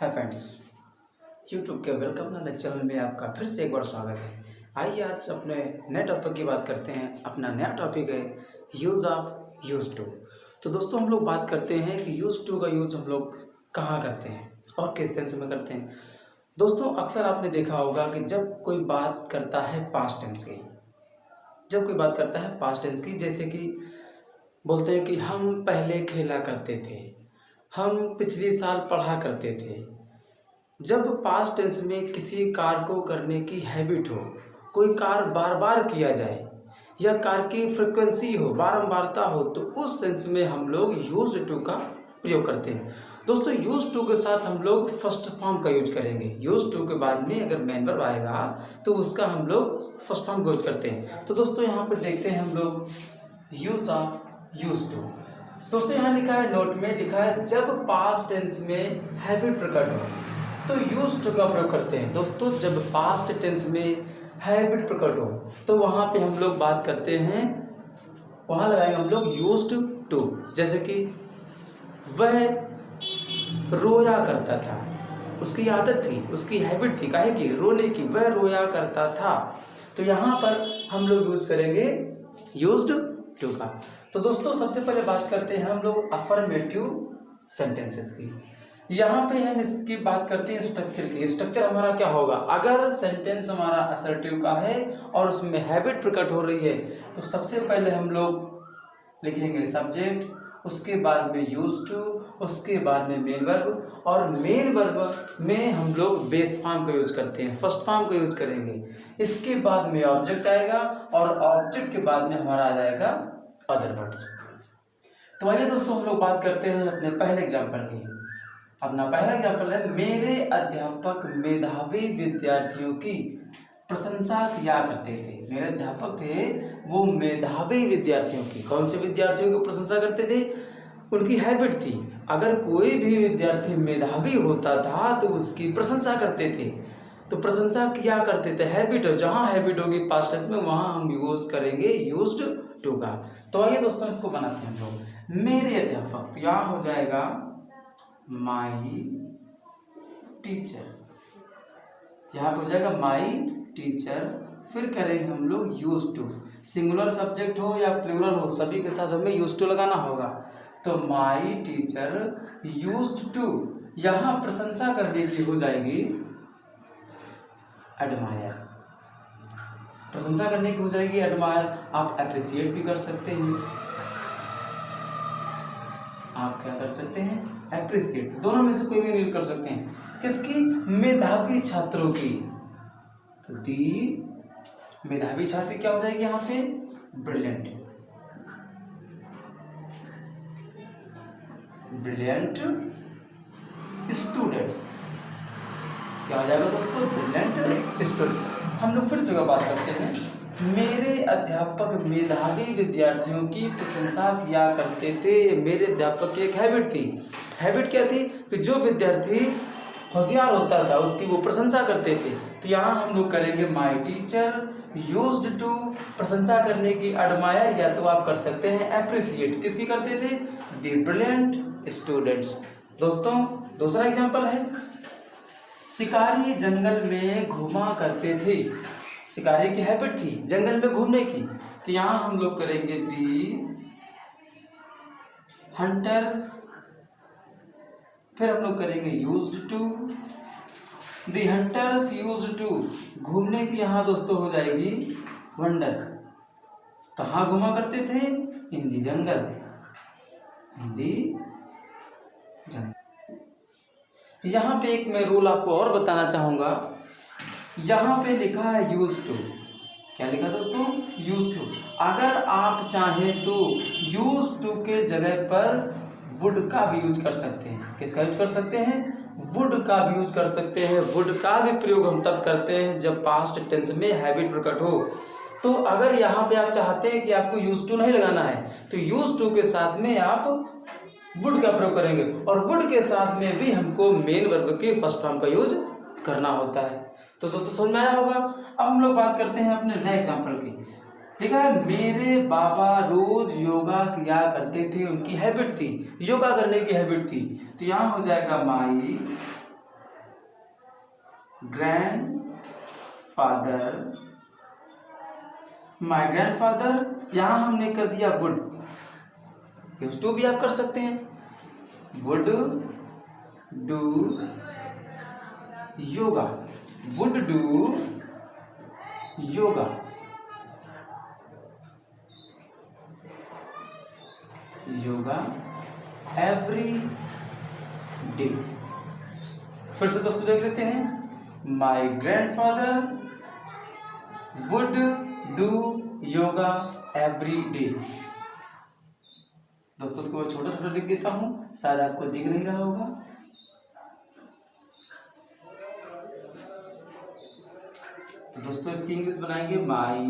Hi friends, YouTube के welcome knowledge channel में आपका फिर से एक बार स्वागत है। आइए आज अपने नए टॉपिक की बात करते हैं। अपना नया टॉपिक है यूज़ ऑफ यूज टू। तो दोस्तों हम लोग बात करते हैं कि यूज टू का यूज़ हम लोग कहाँ करते हैं और किस सेंस में करते हैं। दोस्तों अक्सर आपने देखा होगा कि जब कोई बात करता है पास्ट टेंस की, जैसे कि बोलते हैं कि हम पहले खेला करते थे, हम पिछले साल पढ़ा करते थे। जब पास्ट टेंस में किसी कार्य को करने की हैबिट हो, कोई कार्य बार बार किया जाए या कार्य की फ्रिक्वेंसी हो, बारंबारता हो, तो उस सेंस में हम लोग यूज्ड टू का प्रयोग करते हैं। दोस्तों यूज टू के साथ हम लोग फर्स्ट फॉर्म का यूज करेंगे। यूज टू के बाद में अगर मेन वर्ब आएगा तो उसका हम लोग फर्स्ट फॉर्म का यूज करते हैं। तो दोस्तों यहाँ पर देखते हैं हम लोग यूज ऑफ यूज टू। दोस्तों यहाँ लिखा है, नोट में लिखा है, जब पास्ट टेंस में हैबिट प्रकट हो तो यूज टू का प्रयोग करते हैं। दोस्तों जब पास्ट टेंस में हैबिट प्रकट हो तो वहाँ पे हम लोग बात करते हैं, वहाँ लगाएंगे हम लोग यूज्ड टू। जैसे कि वह रोया करता था, उसकी आदत थी, उसकी हैबिट थी काहे की, रोने की, वह रोया करता था। तो यहाँ पर हम लोग यूज करेंगे यूज्ड टू का। तो दोस्तों सबसे पहले बात करते हैं हम लोग अफर्मेटिव सेंटेंसेस की। यहाँ पे हम इसकी बात करते हैं स्ट्रक्चर की। स्ट्रक्चर हमारा क्या होगा, अगर सेंटेंस हमारा असर्टिव का है और उसमें हैबिट प्रकट हो रही है तो सबसे पहले हम लोग लिखेंगे सब्जेक्ट, उसके बाद में यूज टू, उसके बाद में मेन वर्ब, और मेन वर्ब में हम लोग बेस फॉर्म का यूज करते हैं, फर्स्ट फॉर्म का यूज करेंगे। इसके बाद में ऑब्जेक्ट आएगा और ऑब्जेक्ट के बाद में हमारा आ जाएगा अदर वर्ड्स। तो आइए दोस्तों हम लोग बात करते हैं अपने पहले एग्जाम्पल की। अपना पहला एग्जाम्पल है, मेरे अध्यापक मेधावी विद्यार्थियों की प्रशंसा किया करते थे। मेरे अध्यापक थे वो मेधावी विद्यार्थियों की, कौन से विद्यार्थियों की प्रशंसा करते थे, उनकी हैबिट थी। अगर कोई भी विद्यार्थी मेधावी होता था तो उसकी प्रशंसा करते थे। तो प्रशंसा किया करते थे, हैबिट हो, जहाँ हैबिट होगी पास्ट टेंस में वहाँ हम यूज करेंगे यूज्ड टू का। तो आइए दोस्तों इसको बनाते हैं हम लोग। मेरे अध्यापक, तो यहाँ हो जाएगा माई टीचर, यहाँ पे हो जाएगा माई टीचर। फिर करेंगे हम लोग यूज टू, सिंगुलर सब्जेक्ट हो या प्लूरल हो सभी के साथ हमें यूज टू लगाना होगा। तो माई टीचर यूज्ड टू, यहाँ प्रशंसा करने की हो जाएगी एडमायर, प्रशंसा करने की हो जाएगी एडमायर। आप अप्रिशिएट भी कर सकते हैं, आप क्या कर सकते हैं, अप्रिशिएट, दोनों में से कोई भी नहीं कर सकते हैं। किसकी, मेधावी छात्रों की। तो दी मेधावी छात्र क्या हो जाएगी यहाँ पे, ब्रिलियंट, ब्रिलियंट स्टूडेंट्स, क्या हो जाएगा दोस्तों, ब्रिलियंट स्टूडेंट। हम लोग फिर से बात करते हैं, मेरे अध्यापक मेधावी विद्यार्थियों की प्रशंसा किया करते थे। मेरे अध्यापक की एक हैबिट थी। हैबिट क्या थी कि जो विद्यार्थी होशियार होता था उसकी वो प्रशंसा करते थे। तो यहाँ हम लोग करेंगे माई टीचर यूज्ड टू, प्रशंसा करने की एडमायर, या तो आप कर सकते हैं अप्रिशिएट। किसकी करते थे, द ब्रिलियंट स्टूडेंट्स। दोस्तों दूसरा एग्जाम्पल है, शिकारी जंगल में घूमा करते थे। शिकारी की हैबिट थी जंगल में घूमने की। तो यहाँ हम लोग करेंगे दी हंटर्स, फिर हम लोग करेंगे used to, the hunters used to, घूमने की यहाँ दोस्तों हो जाएगी वंडर। कहाँ घूमा करते थे, इन दी जंगल, इन दी जंगल। यहाँ पे एक मैं रूल आपको और बताना चाहूँगा, यहाँ पे लिखा है यूज टू, क्या लिखा दोस्तों, यूज टू। अगर आप चाहें तो यूज टू के जगह पर वुड का भी यूज कर सकते हैं। किसका यूज कर सकते हैं, वुड का भी यूज कर सकते हैं। वुड का भी प्रयोग हम तब करते हैं जब पास्ट टेंस में हैबिट प्रकट हो। तो अगर यहाँ पे आप चाहते हैं कि आपको यूज टू नहीं लगाना है तो यूज टू के साथ में आप वुड का प्रयोग करेंगे, और वुड के साथ में भी हमको मेन वर्ब के फर्स्ट फॉर्म का यूज करना होता है। तो दोस्तों समझ में आया होगा। अब हम लोग बात करते हैं अपने नए एग्जाम्पल की। लिखा है, मेरे बाबा रोज योगा किया करते थे, उनकी हैबिट थी, योगा करने की हैबिट थी। तो यहाँ हो जाएगा माई ग्रैंडफादर, माय ग्रैंडफादर यहाँ हमने कर दिया वुड, यूज टू भी आप कर सकते हैं, would do yoga, would do yoga, yoga every day. फिर से दोस्तों देख लेते हैं, my grandfather would do yoga every day. दोस्तों इसको मैं छोटा छोटा लिख देता हूं, शायद आपको दिख नहीं रहा होगा। तो दोस्तों इसकी इंग्लिश बनाएंगे, my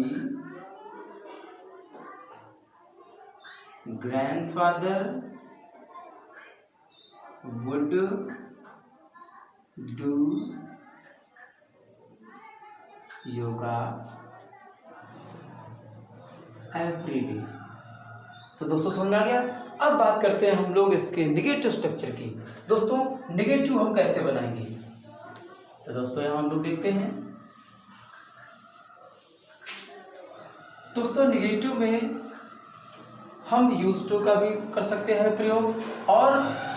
grandfather would do yoga every day. तो दोस्तों समझ में आ गया। अब बात करते हैं हम लोग इसके निगेटिव स्ट्रक्चर की। दोस्तों निगेटिव हम कैसे बनाएंगे, तो दोस्तों यहां हम लोग देखते हैं। दोस्तों निगेटिव में हम यूज टू का भी कर सकते हैं प्रयोग, और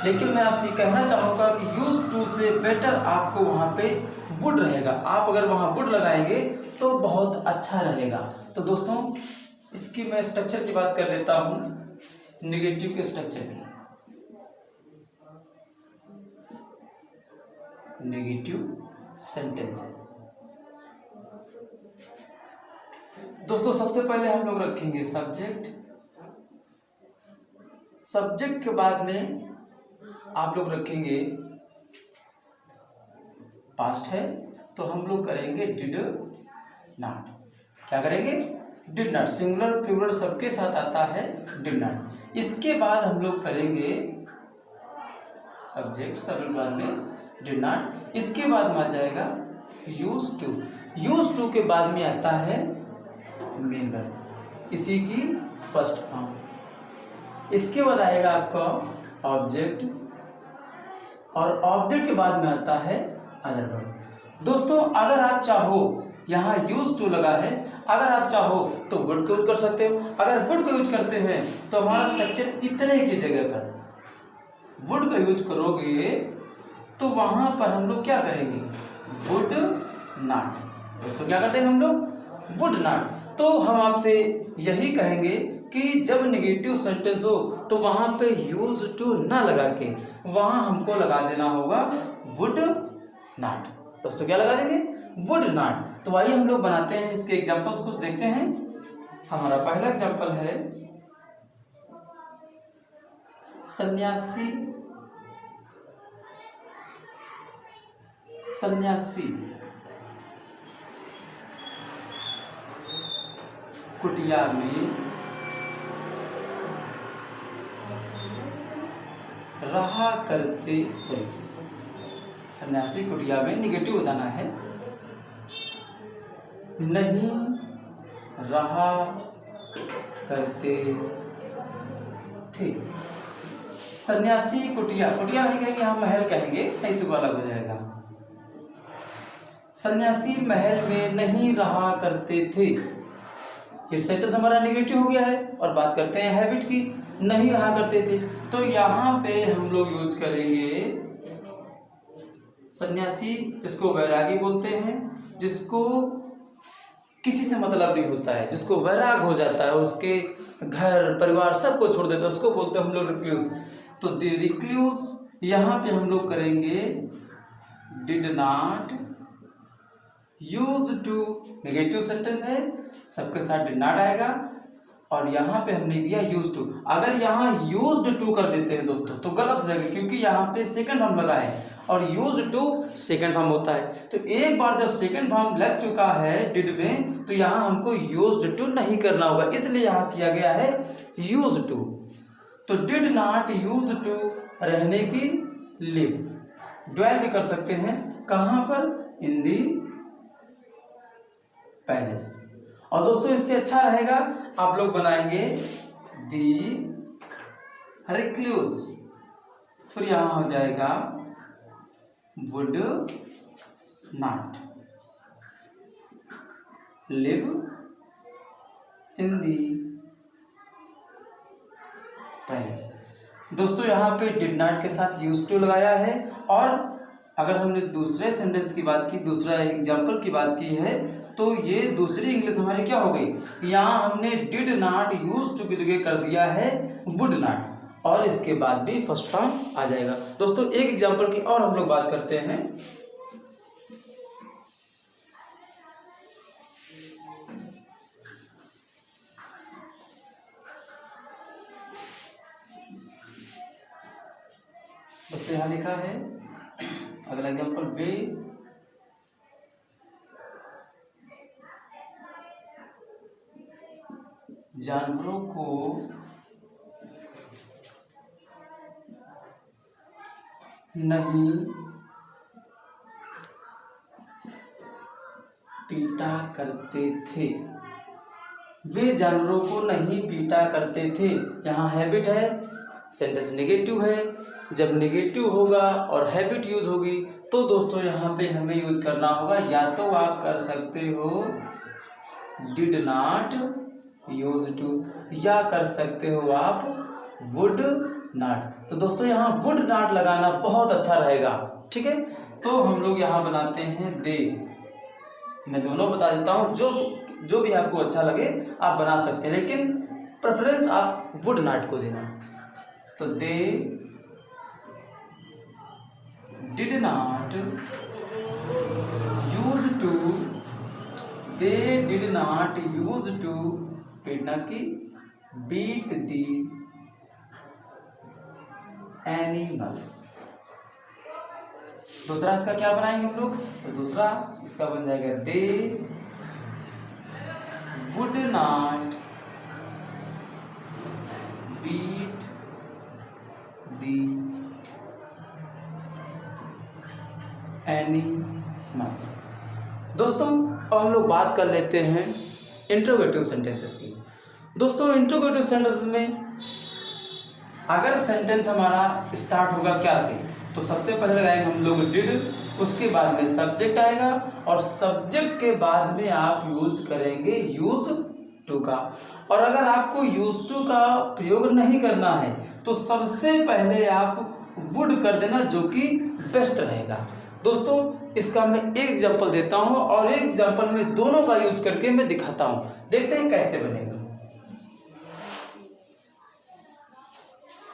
लेकिन मैं आपसे कहना चाहूँगा कि यूज टू से बेटर आपको वहाँ पे वुड रहेगा। आप अगर वहाँ वुड लगाएंगे तो बहुत अच्छा रहेगा। तो दोस्तों इसकी मैं स्ट्रक्चर की बात कर लेता हूँ, निगेटिव के स्ट्रक्चर की। Negative sentences. दोस्तों सबसे पहले हम लोग रखेंगे सब्जेक्ट, सब्जेक्ट के बाद में आप लोग रखेंगे पास्ट है, तो हम लोग करेंगे डिड नॉट। क्या करेंगे, डिड नॉट, सिंगुलर प्लूरल सबके साथ आता है डिड नॉट। इसके बाद हम लोग करेंगे सब्जेक्ट, सब्जेक्ट बाद में डिड नॉट। इसके बाद में आ जाएगा यूज टू, यूज टू के बाद में आता है मेन वर्ब, इसी की फर्स्ट फॉर्म। इसके बाद आएगा आपका ऑब्जेक्ट, और ऑब्जेक्ट के बाद में आता है अदर वर्ब। दोस्तों अगर आप चाहो, यहाँ यूज टू लगा है, अगर आप चाहो तो वुड को यूज कर सकते हो। अगर वुड को यूज करते हैं तो हमारा स्ट्रक्चर इतने की जगह पर वुड का यूज करोगे तो वहां पर हम लोग क्या करेंगे, वुड नॉट। दोस्तों क्या करते हैं हम लोग, वुड नॉट। तो हम आपसे यही कहेंगे कि जब नेगेटिव सेंटेंस हो तो वहां पे यूज टू ना लगा के वहां हमको लगा देना होगा वुड नॉट। दोस्तों क्या लगा देंगे, वुड नॉट। तो आइए हम लोग बनाते हैं इसके एग्जांपल्स कुछ देखते हैं। हमारा पहला एग्जांपल है सन्यासी, सन्यासी कुटिया में रहा करते, सॉरी सन्यासी कुटिया में निगेटिव बताना है, नहीं रहा करते थे। सन्यासी कुटिया, कुटिया नहीं कहेंगे हम, महल कहेंगे, नहीं तो अलग हो जाएगा। सन्यासी महल में नहीं रहा करते थे। फिर सेंटेंस हमारा नेगेटिव हो गया है, और बात करते हैं हैबिट की, नहीं रहा करते थे। तो यहाँ पे हम लोग यूज करेंगे सन्यासी, जिसको वैरागी बोलते हैं, जिसको किसी से मतलब नहीं होता है, जिसको वैराग हो जाता है, उसके घर परिवार सबको छोड़ देता है, उसको बोलते हैं हम लोग रिक्लूज। तो द रिक्लूज यहाँ पे हम लोग करेंगे did not use to, negative sentence है, सबके साथ डिड नॉट आएगा, और यहाँ पे हमने दिया यूज टू। अगर यहाँ यूज्ड टू कर देते हैं दोस्तों तो गलत हो जाएगा, क्योंकि यहाँ पे सेकंड फॉर्म लगा है और यूज टू सेकंड फॉर्म होता है। तो एक बार जब सेकंड फॉर्म लग चुका है डिड में, तो यहाँ हमको यूज्ड टू नहीं करना होगा, इसलिए यहाँ किया गया है यूज टू। तो डिड नॉट यूज टू रहने की, लिव, ड्वेल भी कर सकते हैं, कहाँ पर, इन दी पैलेस। और दोस्तों इससे अच्छा रहेगा आप लोग बनाएंगे दी रिक्लूज, फिर यहां हो जाएगा would not live in the palace। दोस्तों यहाँ पे did not के साथ used to लगाया है। और अगर हमने दूसरे सेंटेंस की बात की, दूसरा एग्जाम्पल की बात की है, तो ये दूसरी इंग्लिश हमारी क्या हो गई, यहाँ हमने डिड नॉट यूज टू की जगह कर दिया है वुड नॉट, और इसके बाद भी फर्स्ट फॉर्म आ जाएगा। दोस्तों एक एग्जाम्पल की और हम लोग बात करते हैं। दोस्तों यहाँ लिखा है अगला एग्जाम्पल, वे जानवरों को नहीं पीटा करते थे। वे जानवरों को नहीं पीटा करते थे। यहाँ हैबिट है, सेंटेंस नेगेटिव है। जब नेगेटिव होगा और हैबिट यूज होगी तो दोस्तों यहाँ पे हमें यूज करना होगा, या तो आप कर सकते हो डिड नॉट यूज टू, या कर सकते हो आप वुड नॉट। तो दोस्तों यहाँ वुड नॉट लगाना बहुत अच्छा रहेगा, ठीक है। तो हम लोग यहाँ बनाते हैं दे। मैं दोनों बता देता हूँ, जो भी आपको अच्छा लगे आप बना सकते हैं, लेकिन प्रेफरेंस आप वुड नॉट को देना। तो they did not use to, they did not use to पीटना की बीट दी एनिमल्स। दूसरा इसका क्या बनाएंगे हम लोग, तो दूसरा इसका बन जाएगा they would not beat the animals. दोस्तों अब हम लोग बात कर लेते हैं इंट्रोगेटिव सेंटेंसेस की। दोस्तों इंट्रोगेटिव सेंटेंस में अगर सेंटेंस हमारा स्टार्ट होगा क्या से, तो सबसे पहले लगाएंगे हम लोग डिड, उसके बाद में सब्जेक्ट आएगा, और सब्जेक्ट के बाद में आप यूज करेंगे यूज टू का। और अगर आपको यूज टू का प्रयोग नहीं करना है तो सबसे पहले आप वुड कर देना, जो कि बेस्ट रहेगा। दोस्तों इसका मैं एक एग्जांपल देता हूं, और एक एग्जांपल में दोनों का यूज करके मैं दिखाता हूं, देखते हैं कैसे बनेगा।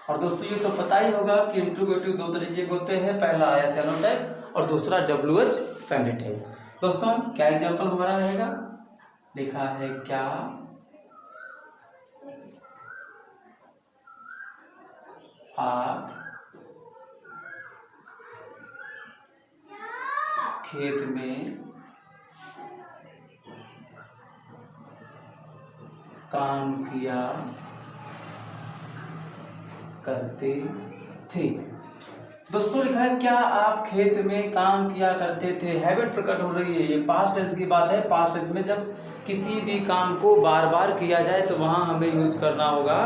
और दोस्तों ये तो पता ही होगा कि इंट्रोगेटिव दो तरीके के होते हैं, पहला एस एनो टाइप और दूसरा WH फैमिली टाइप। दोस्तों क्या एग्जांपल हमारा रहेगा, लिखा है क्या आप खेत में काम किया करते थे। दोस्तों लिखा है क्या आप खेत में काम किया करते थे। हैबिट प्रकट हो रही है, ये पास्ट टेंस की बात है। पास्ट टेंस में जब किसी भी काम को बार बार किया जाए तो वहां हमें यूज करना होगा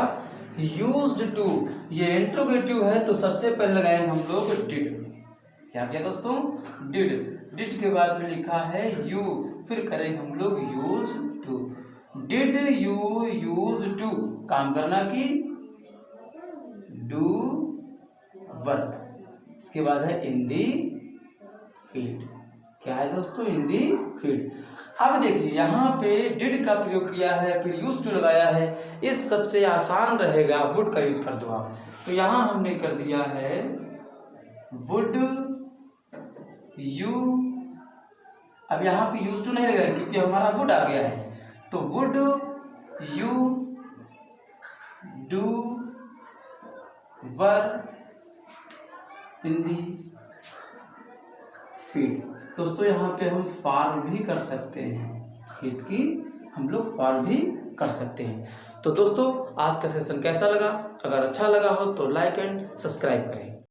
यूज्ड टू। ये इंट्रोगेटिव है तो सबसे पहले लगाएंगे हम लोग डिड। क्या किया दोस्तों, डिड। डिड के बाद में लिखा है यू, फिर करेंगे हम लोग use to. Did you use to काम करना की डू वर्क। इसके बाद है इन दी फील्ड। क्या है दोस्तों, इन दी फील्ड। अब देखिए यहाँ पे डिड का प्रयोग किया है, फिर यूज टू लगाया है। इस सबसे आसान रहेगा वुड का यूज कर दो आप। तो यहाँ हमने कर दिया है वुड यू। अब यहाँ पे यूज टू नहीं लगेगा क्योंकि हमारा वुड आ गया है। तो would you do work in the field. दोस्तों यहाँ पे हम फार्म भी कर सकते हैं, खेत की हम लोग फार्म भी कर सकते हैं। तो दोस्तों आज का सेशन कैसा लगा, अगर अच्छा लगा हो तो लाइक एंड सब्सक्राइब करें।